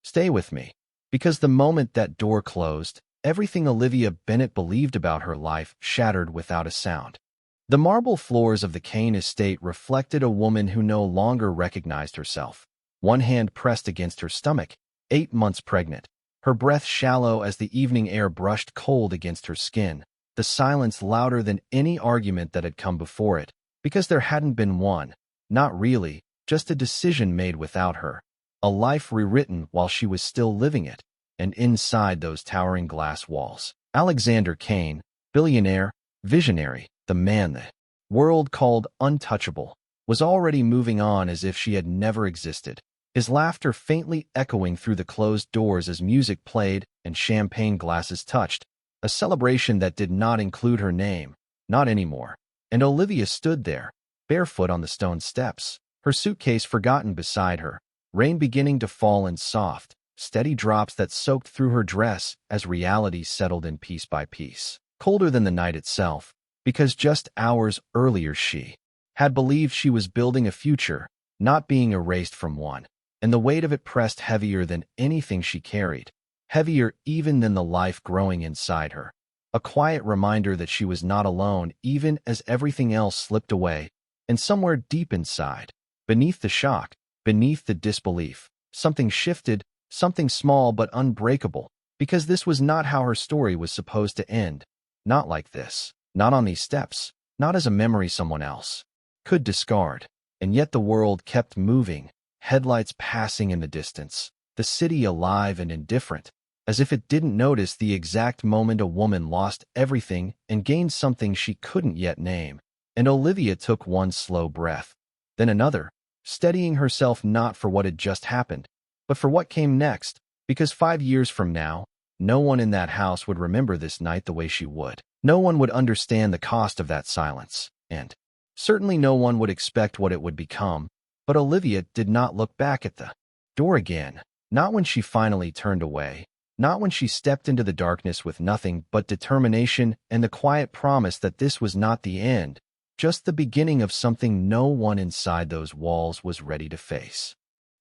Stay with me. Because the moment that door closed, everything Olivia Bennet believed about her life shattered without a sound. The marble floors of the Kane estate reflected a woman who no longer recognized herself. One hand pressed against her stomach, 8 months pregnant, her breath shallow as the evening air brushed cold against her skin, the silence louder than any argument that had come before it, because there hadn't been one, not really, just a decision made without her, a life rewritten while she was still living it, and inside those towering glass walls. Alexander Kane, billionaire, visionary, the man the world called untouchable, was already moving on as if she had never existed, his laughter faintly echoing through the closed doors as music played and champagne glasses touched, a celebration that did not include her name, not anymore. And Olivia stood there, barefoot on the stone steps, her suitcase forgotten beside her, rain beginning to fall in soft, steady drops that soaked through her dress as reality settled in piece by piece. Colder than the night itself, because just hours earlier she had believed she was building a future, not being erased from one, and the weight of it pressed heavier than anything she carried, heavier even than the life growing inside her. A quiet reminder that she was not alone even as everything else slipped away, and somewhere deep inside, beneath the shock, beneath the disbelief, something shifted, something small but unbreakable, because this was not how her story was supposed to end. Not like this. Not on these steps, not as a memory someone else could discard. And yet the world kept moving, headlights passing in the distance, the city alive and indifferent, as if it didn't notice the exact moment a woman lost everything and gained something she couldn't yet name. And Olivia took one slow breath, then another, steadying herself not for what had just happened, but for what came next, because 5 years from now, no one in that house would remember this night the way she would. No one would understand the cost of that silence, and certainly no one would expect what it would become. But Olivia did not look back at the door again, not when she finally turned away, not when she stepped into the darkness with nothing but determination and the quiet promise that this was not the end, just the beginning of something no one inside those walls was ready to face.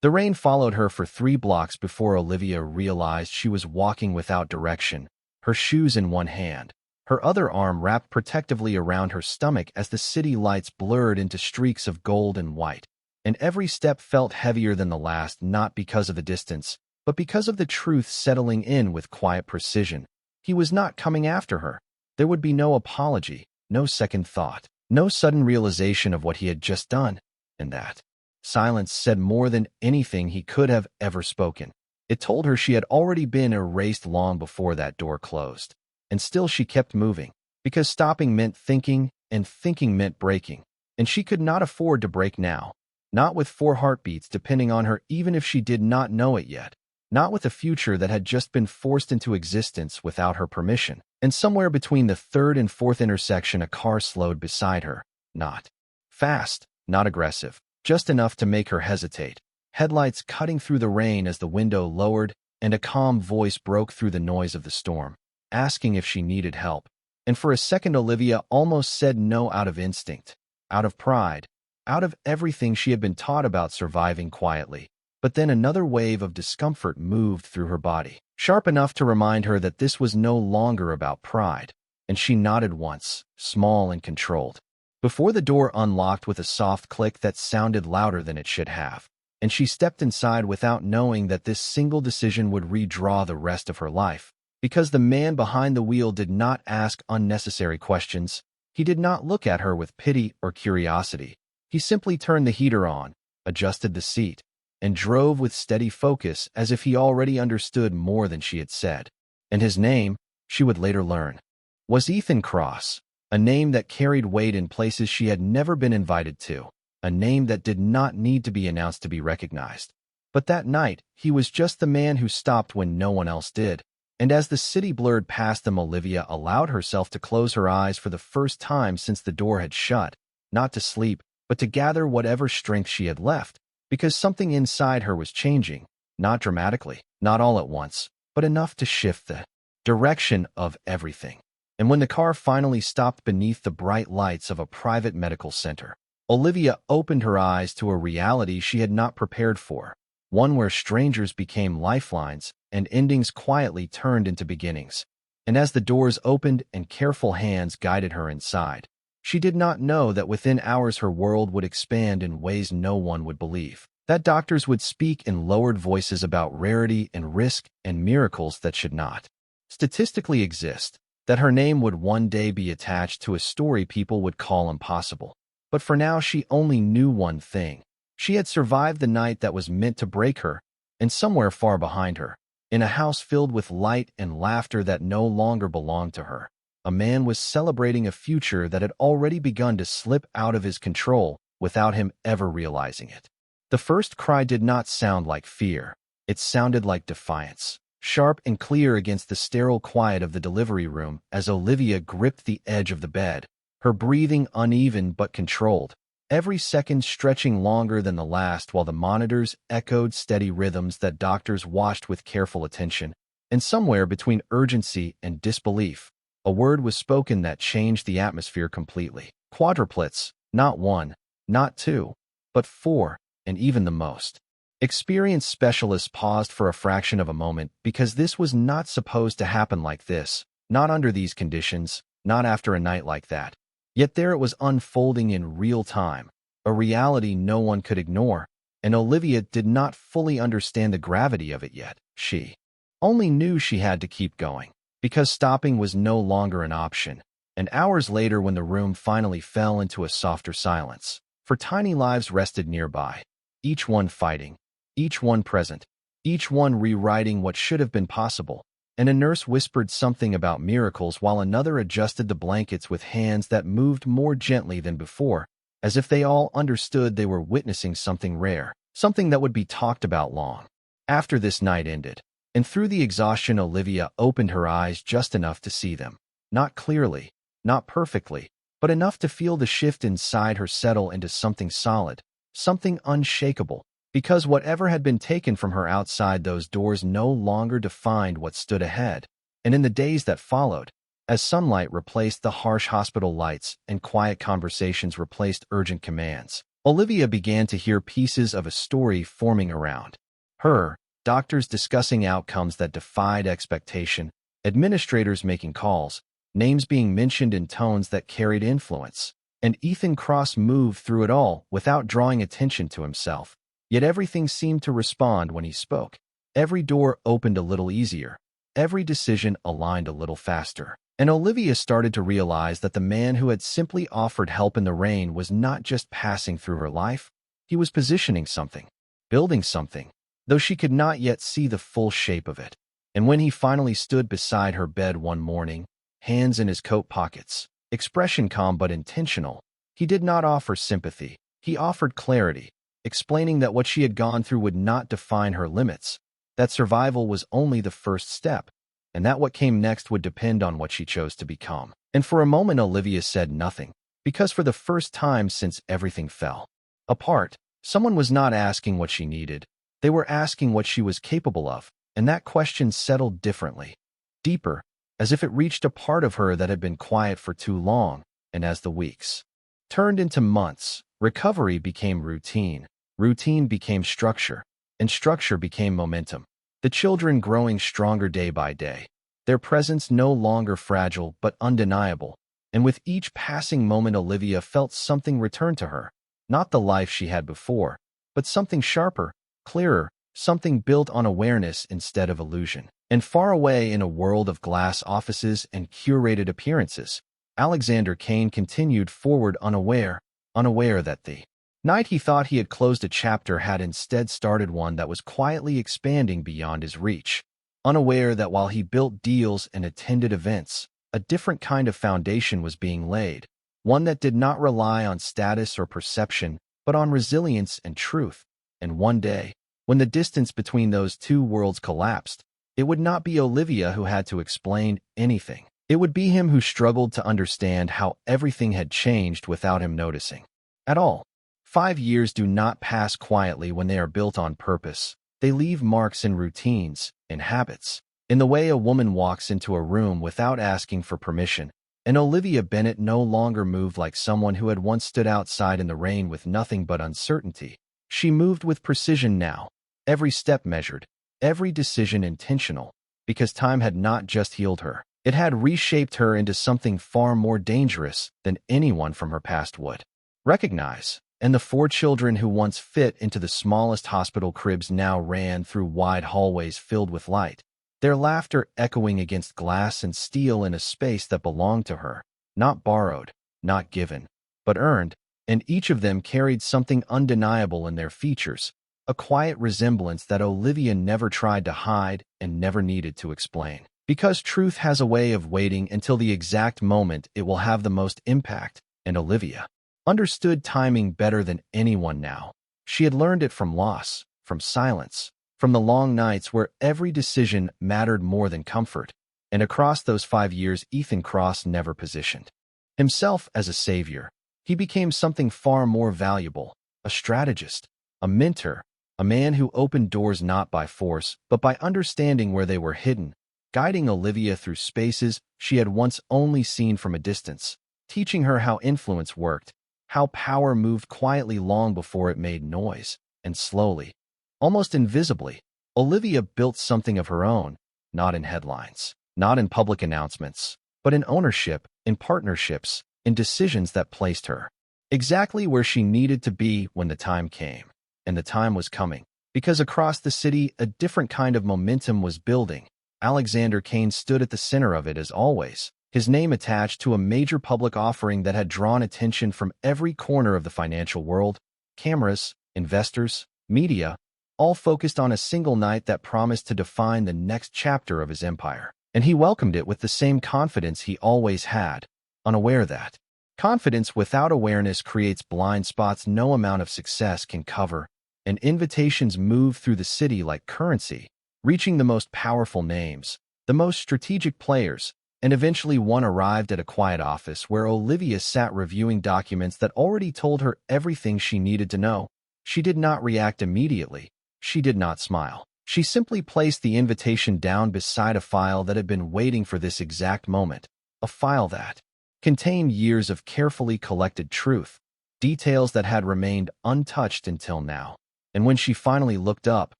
The rain followed her for 3 blocks before Olivia realized she was walking without direction, her shoes in one hand, her other arm wrapped protectively around her stomach as the city lights blurred into streaks of gold and white. And every step felt heavier than the last, not because of the distance, but because of the truth settling in with quiet precision. He was not coming after her. There would be no apology, no second thought, no sudden realization of what he had just done. And that silence said more than anything he could have ever spoken. It told her she had already been erased long before that door closed. And still she kept moving, because stopping meant thinking, and thinking meant breaking. And she could not afford to break now. Not with 4 heartbeats depending on her even if she did not know it yet. Not with a future that had just been forced into existence without her permission. And somewhere between the 3rd and 4th intersection a car slowed beside her. Not fast, not aggressive, just enough to make her hesitate. Headlights cutting through the rain as the window lowered, and a calm voice broke through the noise of the storm, asking if she needed help. And for a second Olivia almost said no out of instinct, out of pride, out of everything she had been taught about surviving quietly. But then another wave of discomfort moved through her body, sharp enough to remind her that this was no longer about pride. And she nodded once, small and controlled, before the door unlocked with a soft click that sounded louder than it should have. And she stepped inside without knowing that this single decision would redraw the rest of her life. Because the man behind the wheel did not ask unnecessary questions. He did not look at her with pity or curiosity. He simply turned the heater on, adjusted the seat, and drove with steady focus as if he already understood more than she had said. And his name, she would later learn, was Ethan Cross, a name that carried weight in places she had never been invited to, a name that did not need to be announced to be recognized. But that night, he was just the man who stopped when no one else did. And as the city blurred past them, Olivia allowed herself to close her eyes for the first time since the door had shut, not to sleep, but to gather whatever strength she had left, because something inside her was changing, not dramatically, not all at once, but enough to shift the direction of everything. And when the car finally stopped beneath the bright lights of a private medical center, Olivia opened her eyes to a reality she had not prepared for. one where strangers became lifelines and endings quietly turned into beginnings. And as the doors opened and careful hands guided her inside, she did not know that within hours her world would expand in ways no one would believe. That doctors would speak in lowered voices about rarity and risk and miracles that should not statistically exist. That her name would one day be attached to a story people would call impossible. But for now she only knew one thing. She had survived the night that was meant to break her, and somewhere far behind her, in a house filled with light and laughter that no longer belonged to her, a man was celebrating a future that had already begun to slip out of his control without him ever realizing it. The first cry did not sound like fear. It sounded like defiance, sharp and clear against the sterile quiet of the delivery room as Olivia gripped the edge of the bed, her breathing uneven but controlled, every second stretching longer than the last while the monitors echoed steady rhythms that doctors watched with careful attention. And somewhere between urgency and disbelief, a word was spoken that changed the atmosphere completely. Quadruplets, not one, not two, but four, and even the most experienced specialists paused for a fraction of a moment because this was not supposed to happen like this, not under these conditions, not after a night like that. Yet there it was unfolding in real time, a reality no one could ignore, and Olivia did not fully understand the gravity of it yet. She only knew she had to keep going, because stopping was no longer an option. And hours later when the room finally fell into a softer silence, for tiny lives rested nearby, each one fighting, each one present, each one rewriting what should have been possible, and a nurse whispered something about miracles while another adjusted the blankets with hands that moved more gently than before, as if they all understood they were witnessing something rare, something that would be talked about long after this night ended. And through the exhaustion, Olivia opened her eyes just enough to see them, not clearly, not perfectly, but enough to feel the shift inside her settle into something solid, something unshakable. Because whatever had been taken from her outside those doors no longer defined what stood ahead. And in the days that followed, as sunlight replaced the harsh hospital lights and quiet conversations replaced urgent commands, Olivia began to hear pieces of a story forming around her, doctors discussing outcomes that defied expectation, administrators making calls, names being mentioned in tones that carried influence, and Ethan Cross moved through it all without drawing attention to himself. Yet everything seemed to respond when he spoke. Every door opened a little easier. Every decision aligned a little faster. And Olivia started to realize that the man who had simply offered help in the rain was not just passing through her life. He was positioning something, building something, though she could not yet see the full shape of it. And when he finally stood beside her bed one morning, hands in his coat pockets, expression calm but intentional, he did not offer sympathy. He offered clarity, explaining that what she had gone through would not define her limits, that survival was only the first step, and that what came next would depend on what she chose to become. And for a moment Olivia said nothing, because for the first time since everything fell apart, someone was not asking what she needed. They were asking what she was capable of, and that question settled differently, deeper, as if it reached a part of her that had been quiet for too long. And as the weeks turned into months, recovery became routine. Routine became structure, and structure became momentum. The children growing stronger day by day, their presence no longer fragile but undeniable. And with each passing moment Olivia felt something return to her, not the life she had before, but something sharper, clearer, something built on awareness instead of illusion. And far away in a world of glass offices and curated appearances, Alexander Kane continued forward unaware that the night he thought he had closed a chapter had instead started one that was quietly expanding beyond his reach, unaware that while he built deals and attended events, a different kind of foundation was being laid, one that did not rely on status or perception, but on resilience and truth. And one day, when the distance between those two worlds collapsed, it would not be Olivia who had to explain anything. It would be him who struggled to understand how everything had changed without him noticing at all. 5 years do not pass quietly when they are built on purpose. They leave marks in routines, in habits, in the way a woman walks into a room without asking for permission. And Olivia Bennett no longer moved like someone who had once stood outside in the rain with nothing but uncertainty. She moved with precision now, every step measured, every decision intentional, because time had not just healed her. It had reshaped her into something far more dangerous than anyone from her past would recognize. And the 4 children who once fit into the smallest hospital cribs now ran through wide hallways filled with light, their laughter echoing against glass and steel in a space that belonged to her, not borrowed, not given, but earned, and each of them carried something undeniable in their features, a quiet resemblance that Olivia never tried to hide and never needed to explain. Because truth has a way of waiting until the exact moment it will have the most impact, and Olivia understood timing better than anyone now. She had learned it from loss, from silence, from the long nights where every decision mattered more than comfort, and across those 5 years Ethan Cross never positioned himself as a savior. He became something far more valuable, a strategist, a mentor, a man who opened doors not by force, but by understanding where they were hidden, guiding Olivia through spaces she had once only seen from a distance, teaching her how influence worked, how power moved quietly long before it made noise, and slowly, almost invisibly, Olivia built something of her own, not in headlines, not in public announcements, but in ownership, in partnerships, in decisions that placed her exactly where she needed to be when the time came. And the time was coming, because across the city a different kind of momentum was building. Alexander Kane stood at the center of it as always, his name attached to a major public offering that had drawn attention from every corner of the financial world, cameras, investors, media, all focused on a single night that promised to define the next chapter of his empire. And he welcomed it with the same confidence he always had, unaware that confidence without awareness creates blind spots no amount of success can cover, and invitations moved through the city like currency, reaching the most powerful names, the most strategic players, and eventually one arrived at a quiet office where Olivia sat reviewing documents that already told her everything she needed to know. She did not react immediately. She did not smile. She simply placed the invitation down beside a file that had been waiting for this exact moment, a file that contained years of carefully collected truth, details that had remained untouched until now. And when she finally looked up,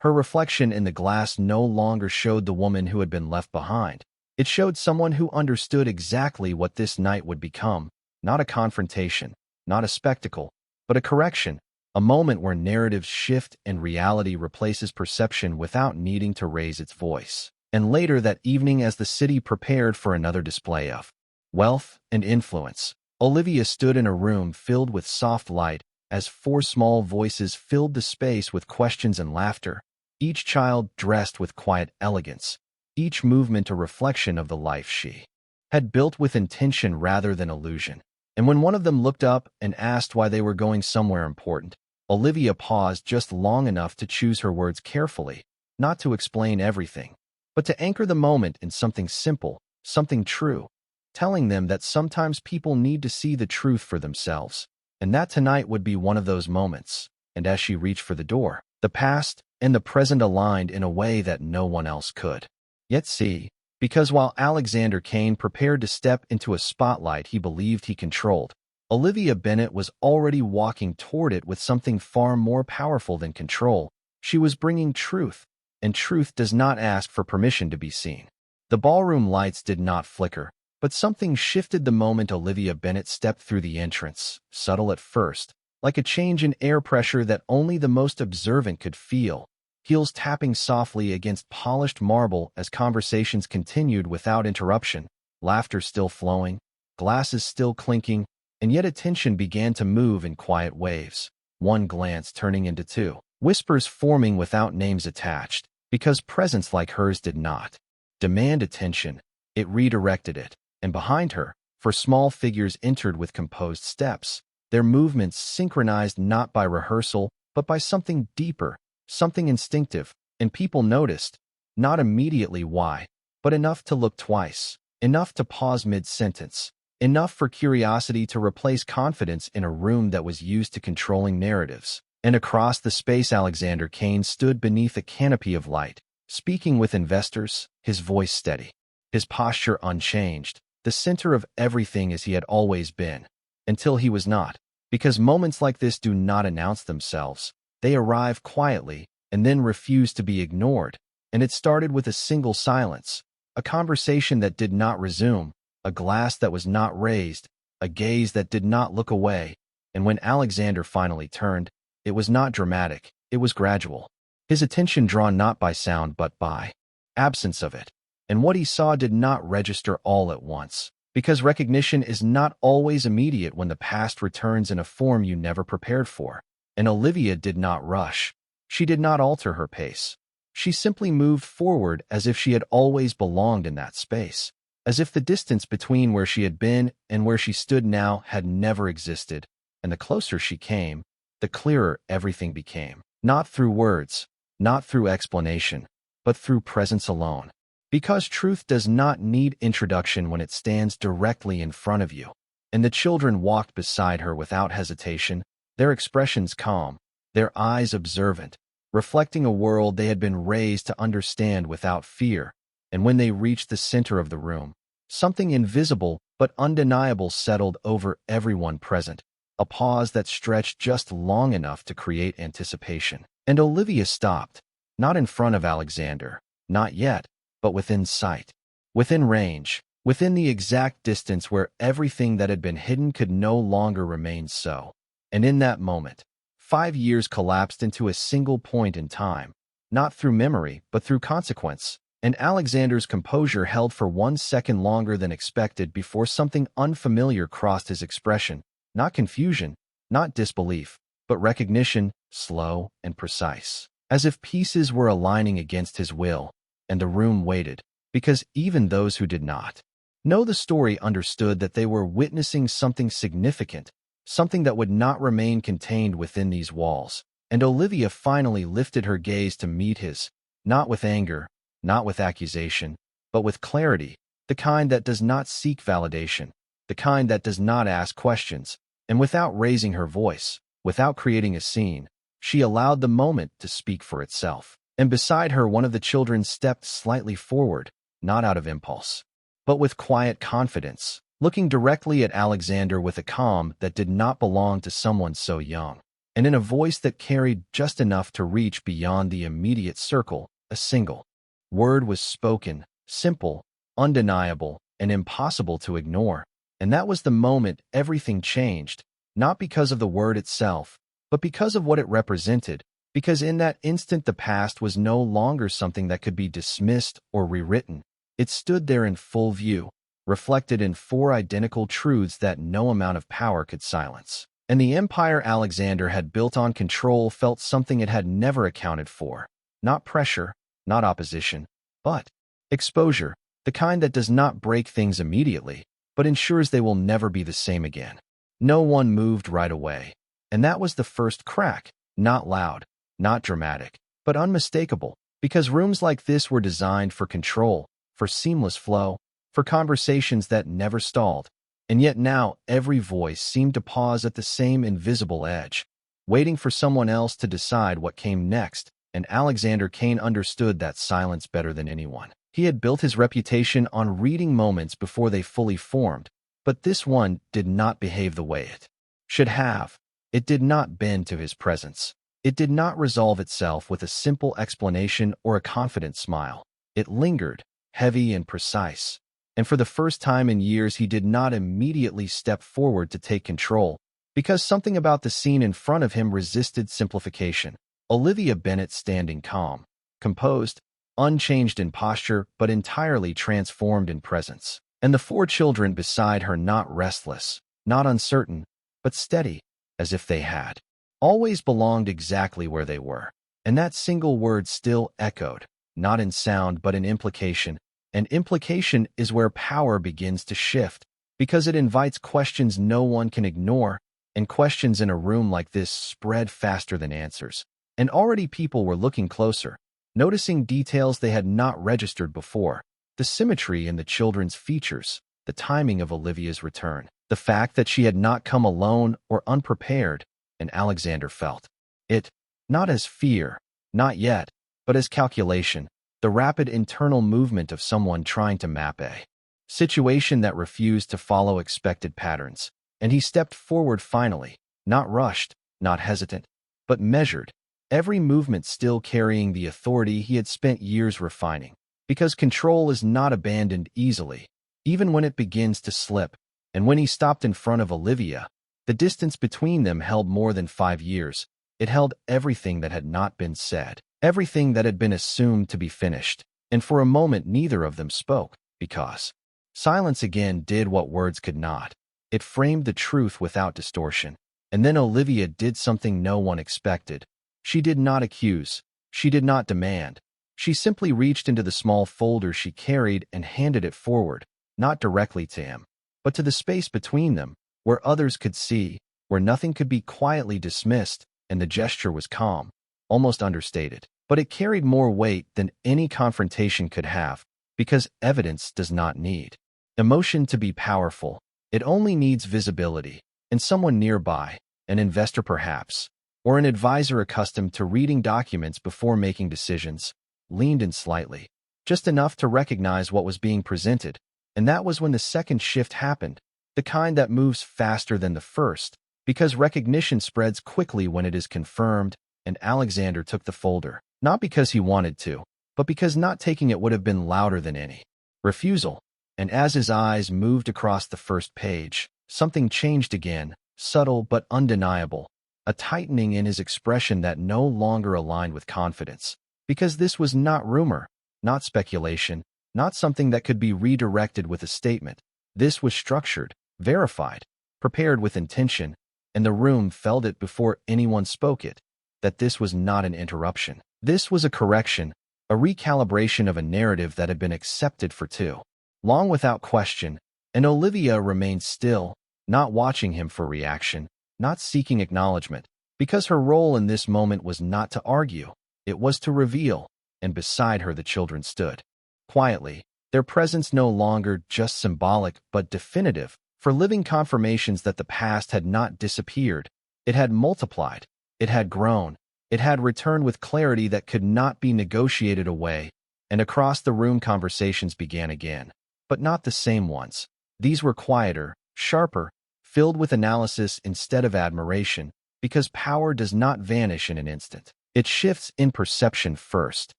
her reflection in the glass no longer showed the woman who had been left behind. It showed someone who understood exactly what this night would become, not a confrontation, not a spectacle, but a correction, a moment where narratives shift and reality replaces perception without needing to raise its voice. And later that evening, as the city prepared for another display of wealth and influence, Olivia stood in a room filled with soft light as 4 small voices filled the space with questions and laughter, each child dressed with quiet elegance, each movement a reflection of the life she had built with intention rather than illusion. And when one of them looked up and asked why they were going somewhere important, Olivia paused just long enough to choose her words carefully, not to explain everything, but to anchor the moment in something simple, something true, telling them that sometimes people need to see the truth for themselves, and that tonight would be one of those moments. And as she reached for the door, the past and the present aligned in a way that no one else could yet see, because while Alexander Kane prepared to step into a spotlight he believed he controlled, Olivia Bennett was already walking toward it with something far more powerful than control. She was bringing truth, and truth does not ask for permission to be seen. The ballroom lights did not flicker, but something shifted the moment Olivia Bennett stepped through the entrance, subtle at first, like a change in air pressure that only the most observant could feel, heels tapping softly against polished marble as conversations continued without interruption, laughter still flowing, glasses still clinking, and yet attention began to move in quiet waves, one glance turning into 2, whispers forming without names attached, because presence like hers did not demand attention, it redirected it. And behind her, 4 small figures entered with composed steps, their movements synchronized not by rehearsal, but by something deeper, something instinctive, and people noticed, not immediately why, but enough to look twice, enough to pause mid-sentence, enough for curiosity to replace confidence in a room that was used to controlling narratives. And across the space Alexander Kane stood beneath a canopy of light, speaking with investors, his voice steady, his posture unchanged, the center of everything as he had always been, until he was not, because moments like this do not announce themselves. They arrive quietly, and then refused to be ignored. And it started with a single silence, a conversation that did not resume, a glass that was not raised, a gaze that did not look away. And when Alexander finally turned, it was not dramatic, it was gradual. His attention drawn not by sound but by absence of it. And what he saw did not register all at once, because recognition is not always immediate when the past returns in a form you never prepared for. And Olivia did not rush. She did not alter her pace. She simply moved forward as if she had always belonged in that space, as if the distance between where she had been and where she stood now had never existed. And the closer she came, the clearer everything became. Not through words, not through explanation, but through presence alone. Because truth does not need introduction when it stands directly in front of you. And the children walked beside her without hesitation, their expressions calm, their eyes observant, reflecting a world they had been raised to understand without fear. And when they reached the center of the room, something invisible but undeniable settled over everyone present, a pause that stretched just long enough to create anticipation. And Olivia stopped, not in front of Alexander, not yet, but within sight, within range, within the exact distance where everything that had been hidden could no longer remain so. And in that moment, 5 years collapsed into a single point in time, not through memory, but through consequence. And Alexander's composure held for 1 second longer than expected before something unfamiliar crossed his expression. Not confusion, not disbelief, but recognition, slow and precise, as if pieces were aligning against his will. And the room waited, because even those who did not know the story understood that they were witnessing something significant, something that would not remain contained within these walls. And Olivia finally lifted her gaze to meet his, not with anger, not with accusation, but with clarity, the kind that does not seek validation, the kind that does not ask questions. And without raising her voice, without creating a scene, she allowed the moment to speak for itself. And beside her, one of the children stepped slightly forward, not out of impulse, but with quiet confidence, looking directly at Alexander with a calm that did not belong to someone so young. And in a voice that carried just enough to reach beyond the immediate circle, a single word was spoken, simple, undeniable, and impossible to ignore. And that was the moment everything changed, not because of the word itself, but because of what it represented. Because in that instant the past was no longer something that could be dismissed or rewritten. It stood there in full view, reflected in 4 identical truths that no amount of power could silence. And the empire Alexander had built on control felt something it had never accounted for. Not pressure, not opposition, but exposure, the kind that does not break things immediately, but ensures they will never be the same again. No one moved right away. And that was the first crack, not loud, not dramatic, but unmistakable, because rooms like this were designed for control, for seamless flow, for conversations that never stalled. And yet now every voice seemed to pause at the same invisible edge, waiting for someone else to decide what came next. And Alexander Kane understood that silence better than anyone. He had built his reputation on reading moments before they fully formed, but this one did not behave the way it should have. It did not bend to his presence. It did not resolve itself with a simple explanation or a confident smile. It lingered, heavy and precise. And for the first time in years, he did not immediately step forward to take control, because something about the scene in front of him resisted simplification. Olivia Bennet standing calm, composed, unchanged in posture, but entirely transformed in presence. And the 4 children beside her not restless, not uncertain, but steady, as if they had always belonged exactly where they were. And that single word still echoed, not in sound but in implication. And implication is where power begins to shift, because it invites questions no one can ignore, and questions in a room like this spread faster than answers. And already people were looking closer, noticing details they had not registered before, the symmetry in the children's features, the timing of Olivia's return, the fact that she had not come alone or unprepared. And Alexander felt it, not as fear, not yet, but as calculation, the rapid internal movement of someone trying to map a situation that refused to follow expected patterns. And he stepped forward finally, not rushed, not hesitant, but measured. every movement still carrying the authority he had spent years refining. Because control is not abandoned easily, even when it begins to slip. And when he stopped in front of Olivia, the distance between them held more than 5 years. It held everything that had not been said, everything that had been assumed to be finished. And for a moment neither of them spoke, because silence again did what words could not. It framed the truth without distortion. And then Olivia did something no one expected. She did not accuse. She did not demand. She simply reached into the small folder she carried and handed it forward, not directly to him, but to the space between them, where others could see, where nothing could be quietly dismissed, and the gesture was calm, almost understated. But it carried more weight than any confrontation could have, because evidence does not need emotion to be powerful. It only needs visibility, and someone nearby, an investor perhaps, or an advisor accustomed to reading documents before making decisions, leaned in slightly, just enough to recognize what was being presented. And that was when the second shift happened, the kind that moves faster than the first, because recognition spreads quickly when it is confirmed. And Alexander took the folder, not because he wanted to, but because not taking it would have been louder than any refusal. And as his eyes moved across the first page, something changed again, subtle but undeniable, a tightening in his expression that no longer aligned with confidence. Because this was not rumor, not speculation, not something that could be redirected with a statement. This was structured, verified, prepared with intention, and the room felt it before anyone spoke it, that this was not an interruption. This was a correction, a recalibration of a narrative that had been accepted for too long without question. And Olivia remained still, not watching him for reaction, not seeking acknowledgement, because her role in this moment was not to argue. It was to reveal. And beside her the children stood, quietly, their presence no longer just symbolic but definitive, for living confirmations that the past had not disappeared. It had multiplied. It had grown. It had returned with clarity that could not be negotiated away. And across the room conversations began again. But not the same ones. These were quieter, sharper, filled with analysis instead of admiration, because power does not vanish in an instant. It shifts in perception first,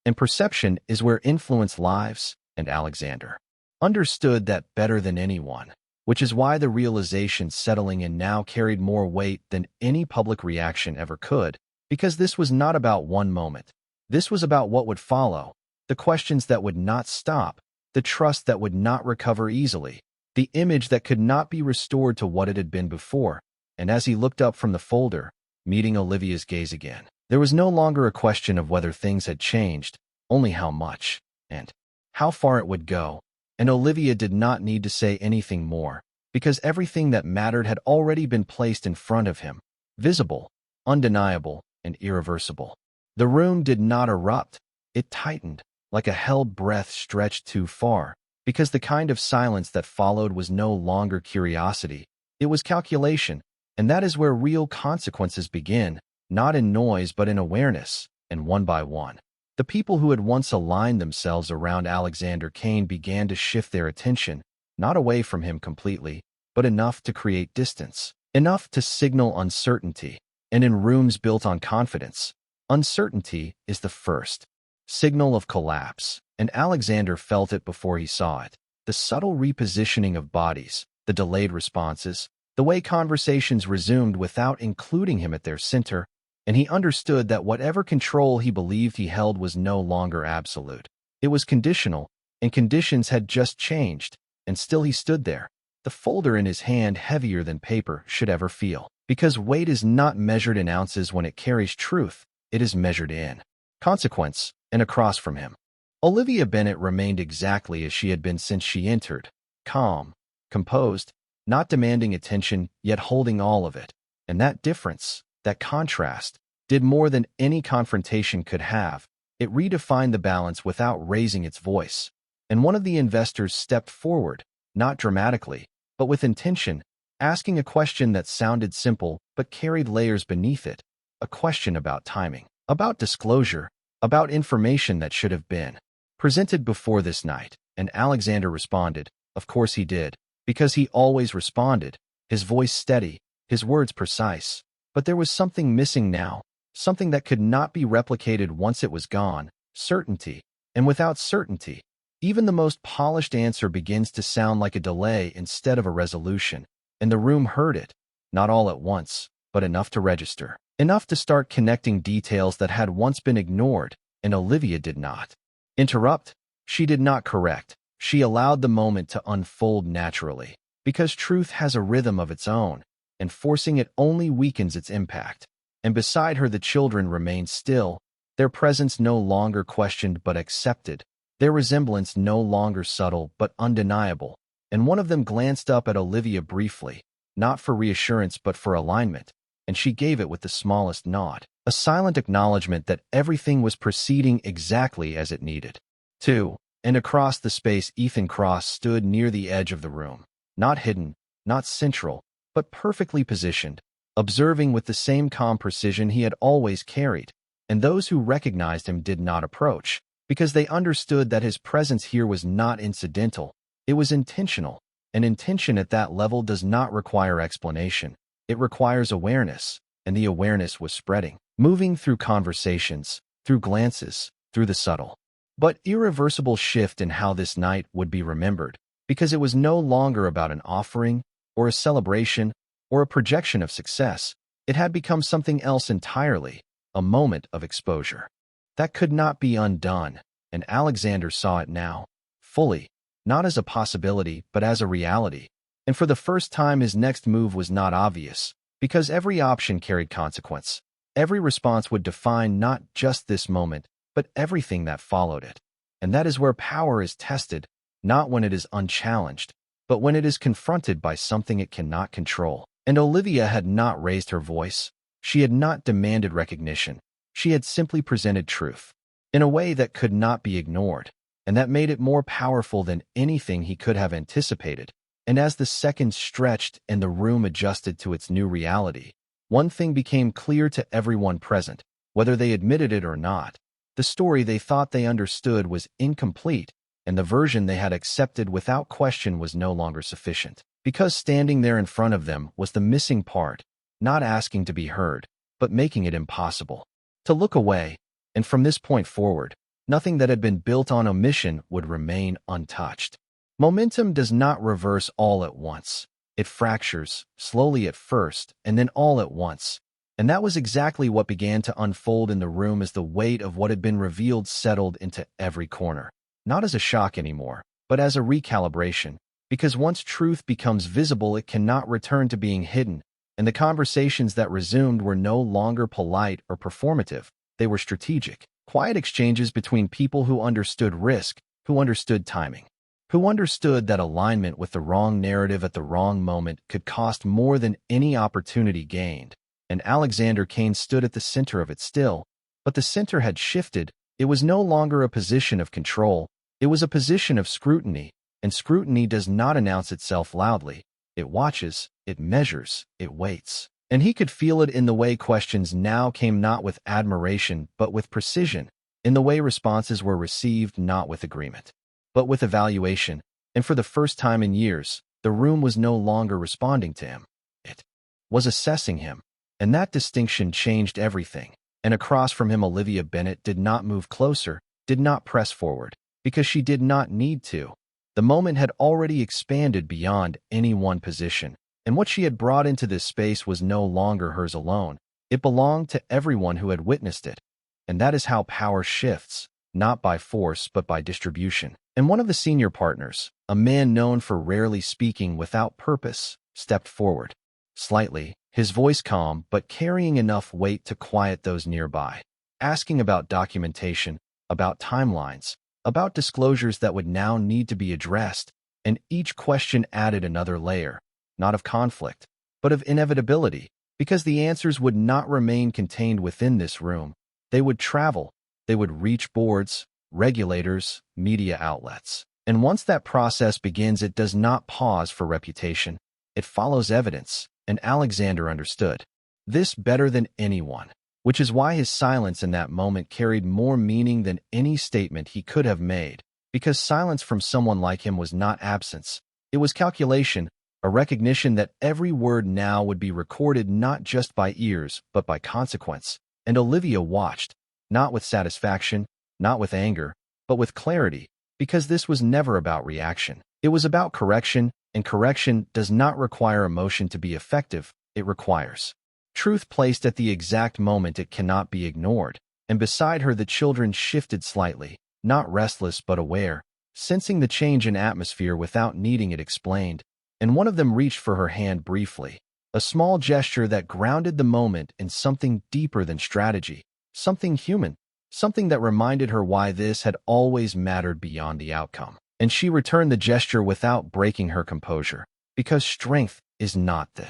and perception is where influence lives. And Alexander understood that better than anyone, which is why the realization settling in now carried more weight than any public reaction ever could, because this was not about one moment. This was about what would follow, the questions that would not stop, the trust that would not recover easily, the image that could not be restored to what it had been before. And as he looked up from the folder, meeting Olivia's gaze again, there was no longer a question of whether things had changed, only how much, and how far it would go. And Olivia did not need to say anything more, because everything that mattered had already been placed in front of him, visible, undeniable, and irreversible. The room did not erupt. It tightened, like a held breath stretched too far, because the kind of silence that followed was no longer curiosity. It was calculation, and that is where real consequences begin, not in noise but in awareness. And one by one, the people who had once aligned themselves around Alexander Kane began to shift their attention, not away from him completely, but enough to create distance, enough to signal uncertainty. And in rooms built on confidence, uncertainty is the first signal of collapse, and Alexander felt it before he saw it. The subtle repositioning of bodies, the delayed responses, the way conversations resumed without including him at their center, and he understood that whatever control he believed he held was no longer absolute. It was conditional, and conditions had just changed, and still he stood there, the folder in his hand heavier than paper should ever feel. Because weight is not measured in ounces when it carries truth, it is measured in consequence. And across from him, Olivia Bennet remained exactly as she had been since she entered, calm, composed, not demanding attention, yet holding all of it. And that difference, that contrast, did more than any confrontation could have. It redefined the balance without raising its voice. And one of the investors stepped forward, not dramatically, but with intention, asking a question that sounded simple but carried layers beneath it, a question about timing, about disclosure, about information that should have been presented before this night. And Alexander responded, of course he did, because he always responded, his voice steady, his words precise. But there was something missing now, something that could not be replicated once it was gone, certainty. And without certainty, even the most polished answer begins to sound like a delay instead of a resolution. And the room heard it, not all at once, but enough to register. Enough to start connecting details that had once been ignored, and Olivia did not interrupt. She did not correct. She allowed the moment to unfold naturally, because truth has a rhythm of its own, and forcing it only weakens its impact. And beside her the children remained still, their presence no longer questioned but accepted, their resemblance no longer subtle but undeniable, and one of them glanced up at Olivia briefly, not for reassurance but for alignment, and she gave it with the smallest nod, a silent acknowledgement that everything was proceeding exactly as it needed. 2. And across the space Ethan Cross stood near the edge of the room, not hidden, not central, but perfectly positioned, observing with the same calm precision he had always carried, and those who recognized him did not approach, because they understood that his presence here was not incidental, it was intentional, and intention at that level does not require explanation, it requires awareness, and the awareness was spreading, moving through conversations, through glances, through the subtle, but irreversible shift in how this night would be remembered, because it was no longer about an offering, or a celebration, or a projection of success. It had become something else entirely, a moment of exposure. That could not be undone, and Alexander saw it now, fully, not as a possibility but as a reality, and for the first time his next move was not obvious, because every option carried consequence. Every response would define not just this moment, but everything that followed it. And that is where power is tested, not when it is unchallenged, but when it is confronted by something it cannot control. And Olivia had not raised her voice. She had not demanded recognition. She had simply presented truth, in a way that could not be ignored, and that made it more powerful than anything he could have anticipated. And as the seconds stretched and the room adjusted to its new reality, one thing became clear to everyone present, whether they admitted it or not. The story they thought they understood was incomplete, and the version they had accepted without question was no longer sufficient. Because standing there in front of them was the missing part, not asking to be heard, but making it impossible to look away, and from this point forward, nothing that had been built on omission would remain untouched. Momentum does not reverse all at once. It fractures, slowly at first, and then all at once. And that was exactly what began to unfold in the room as the weight of what had been revealed settled into every corner. Not as a shock anymore, but as a recalibration. Because once truth becomes visible, it cannot return to being hidden, and the conversations that resumed were no longer polite or performative. They were strategic, quiet exchanges between people who understood risk, who understood timing, who understood that alignment with the wrong narrative at the wrong moment could cost more than any opportunity gained. And Alexander Kane stood at the center of it still, but the center had shifted. It was no longer a position of control, it was a position of scrutiny. And scrutiny does not announce itself loudly. It watches, it measures, it waits. And he could feel it in the way questions now came not with admiration but with precision, in the way responses were received not with agreement, but with evaluation. And for the first time in years, the room was no longer responding to him. It was assessing him. And that distinction changed everything. And across from him Olivia Bennett did not move closer, did not press forward, because she did not need to. The moment had already expanded beyond any one position, and what she had brought into this space was no longer hers alone. It belonged to everyone who had witnessed it. And that is how power shifts, not by force but by distribution. And one of the senior partners, a man known for rarely speaking without purpose, stepped forward. Slightly, his voice calm but carrying enough weight to quiet those nearby, asking about documentation, about timelines, about disclosures that would now need to be addressed, and each question added another layer, not of conflict, but of inevitability, because the answers would not remain contained within this room. They would travel, they would reach boards, regulators, media outlets. And once that process begins, it does not pause for reputation. It follows evidence, and Alexander understood this better than anyone. Which is why his silence in that moment carried more meaning than any statement he could have made, because silence from someone like him was not absence. It was calculation, a recognition that every word now would be recorded not just by ears but by consequence, And Olivia watched, not with satisfaction, not with anger, but with clarity, because this was never about reaction. It was about correction, and correction does not require emotion to be effective, it requires truth placed at the exact moment it cannot be ignored. And beside her the children shifted slightly, not restless but aware, sensing the change in atmosphere without needing it explained, and one of them reached for her hand briefly, a small gesture that grounded the moment in something deeper than strategy, something human, something that reminded her why this had always mattered beyond the outcome. And she returned the gesture without breaking her composure, because strength is not the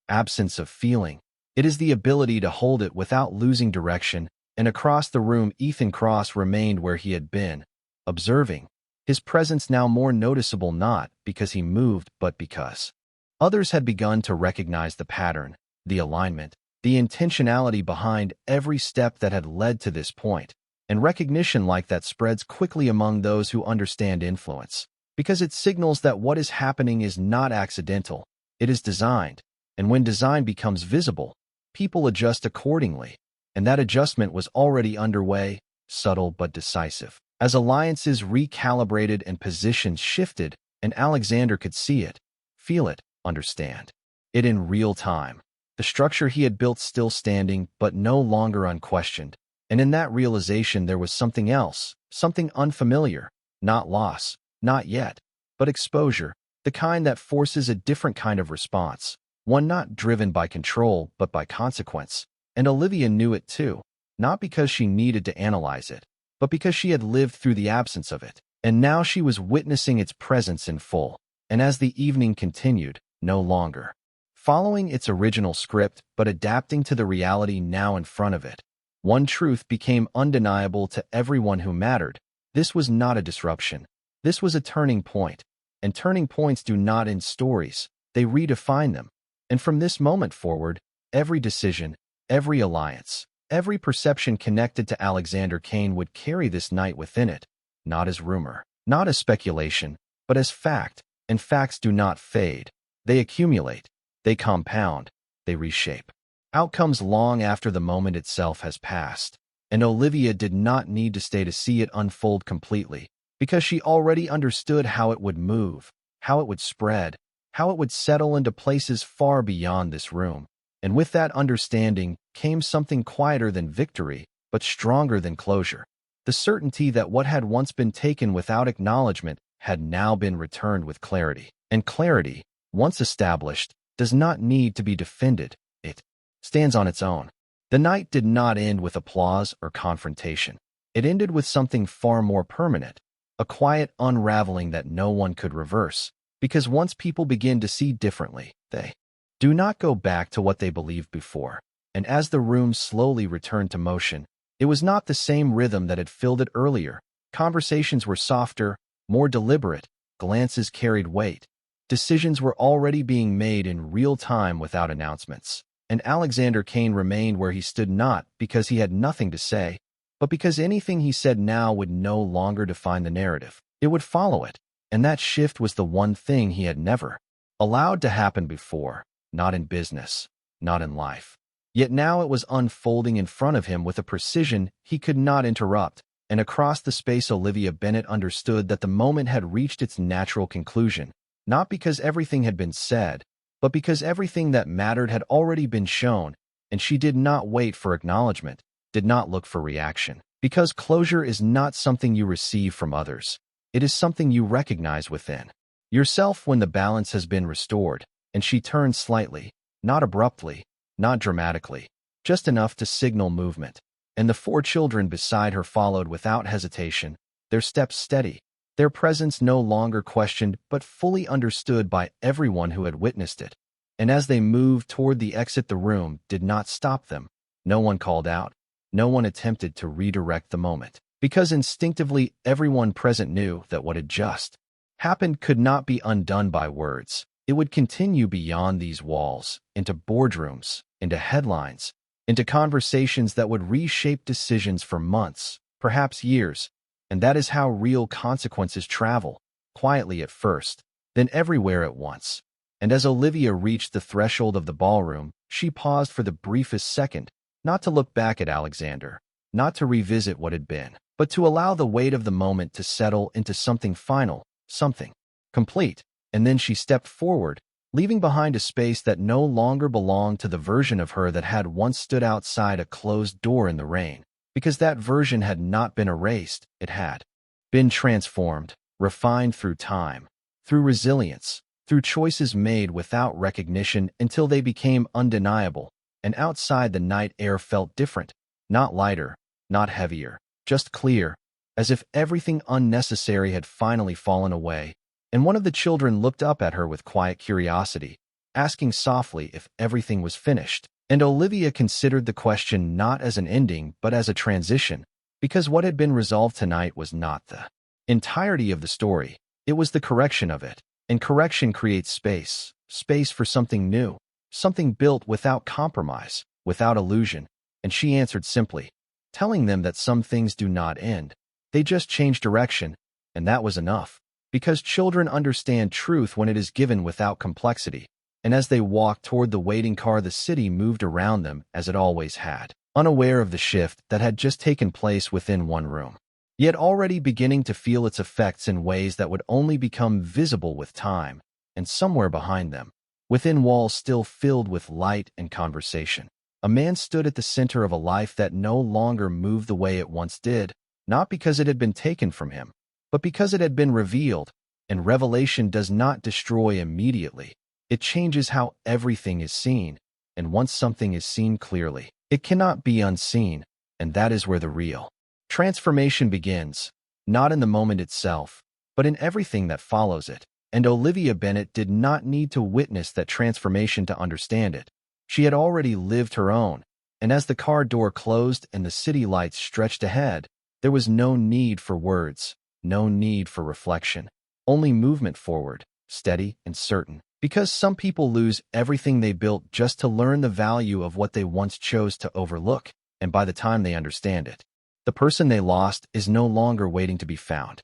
absence of feeling. It is the ability to hold it without losing direction. And across the room Ethan Cross remained where he had been, observing, his presence now more noticeable not because he moved but because others had begun to recognize the pattern, the alignment, the intentionality behind every step that had led to this point. And recognition like that spreads quickly among those who understand influence, because it signals that what is happening is not accidental, it is designed, and when design becomes visible, people adjust accordingly. And that adjustment was already underway, subtle but decisive. As alliances recalibrated and positions shifted, and Alexander could see it, feel it, understand it in real time. The structure he had built still standing, but no longer unquestioned. And in that realization there was something else, something unfamiliar, not loss, not yet, but exposure, the kind that forces a different kind of response, one not driven by control but by consequence. And Olivia knew it too, not because she needed to analyze it, but because she had lived through the absence of it. And now she was witnessing its presence in full. And as the evening continued, no longer following its original script, but adapting to the reality now in front of it, one truth became undeniable to everyone who mattered. This was not a disruption. This was a turning point. And turning points do not end stories, they redefine them. And from this moment forward, every decision, every alliance, every perception connected to Alexander Kane would carry this night within it, not as rumor, not as speculation, but as fact. And facts do not fade. They accumulate, they compound, they reshape outcomes long after the moment itself has passed. And Olivia did not need to stay to see it unfold completely, because she already understood how it would move, how it would spread, how it would settle into places far beyond this room. And with that understanding came something quieter than victory, but stronger than closure. The certainty that what had once been taken without acknowledgement had now been returned with clarity. And clarity, once established, does not need to be defended. It stands on its own. The night did not end with applause or confrontation. It ended with something far more permanent, a quiet unraveling that no one could reverse. Because once people begin to see differently, they do not go back to what they believed before. And as the room slowly returned to motion, it was not the same rhythm that had filled it earlier. Conversations were softer, more deliberate, glances carried weight. Decisions were already being made in real time without announcements. And Alexander Kane remained where he stood not because he had nothing to say, but because anything he said now would no longer define the narrative. It would follow it. And that shift was the one thing he had never allowed to happen before, not in business, not in life. Yet now it was unfolding in front of him with a precision he could not interrupt. And across the space Olivia Bennett understood that the moment had reached its natural conclusion, not because everything had been said, but because everything that mattered had already been shown, and she did not wait for acknowledgement, did not look for reaction. Because closure is not something you receive from others. It is something you recognize within yourself when the balance has been restored. And she turned slightly, not abruptly, not dramatically, just enough to signal movement. And the 4 children beside her followed without hesitation, their steps steady, their presence no longer questioned but fully understood by everyone who had witnessed it. And as they moved toward the exit, the room did not stop them. No one called out. No one attempted to redirect the moment. Because instinctively everyone present knew that what had just happened could not be undone by words. It would continue beyond these walls, into boardrooms, into headlines, into conversations that would reshape decisions for months, perhaps years. And that is how real consequences travel, quietly at first, then everywhere at once. And as Olivia reached the threshold of the ballroom, she paused for the briefest second, not to look back at Alexander, not to revisit what had been, but to allow the weight of the moment to settle into something final, something complete. And then she stepped forward, leaving behind a space that no longer belonged to the version of her that had once stood outside a closed door in the rain, because that version had not been erased, it had been transformed, refined through time, through resilience, through choices made without recognition until they became undeniable, and outside the night air felt different, not lighter, not heavier, just clear, as if everything unnecessary had finally fallen away. And one of the children looked up at her with quiet curiosity, asking softly if everything was finished. And Olivia considered the question not as an ending but as a transition, because what had been resolved tonight was not the entirety of the story, it was the correction of it. And correction creates space, space for something new, something built without compromise, without illusion. And she answered simply, telling them that some things do not end, they just change direction, and that was enough. Because children understand truth when it is given without complexity, and as they walked toward the waiting car, the city moved around them as it always had, unaware of the shift that had just taken place within one room, yet already beginning to feel its effects in ways that would only become visible with time. And somewhere behind them, within walls still filled with light and conversation, a man stood at the center of a life that no longer moved the way it once did, not because it had been taken from him, but because it had been revealed. And revelation does not destroy immediately. It changes how everything is seen, and once something is seen clearly, it cannot be unseen, and that is where the real transformation begins, not in the moment itself, but in everything that follows it. And Olivia Bennet did not need to witness that transformation to understand it. She had already lived her own, and as the car door closed and the city lights stretched ahead, there was no need for words. No need for reflection, only movement forward, steady and certain, because some people lose everything they built just to learn the value of what they once chose to overlook, and by the time they understand it, the person they lost is no longer waiting to be found.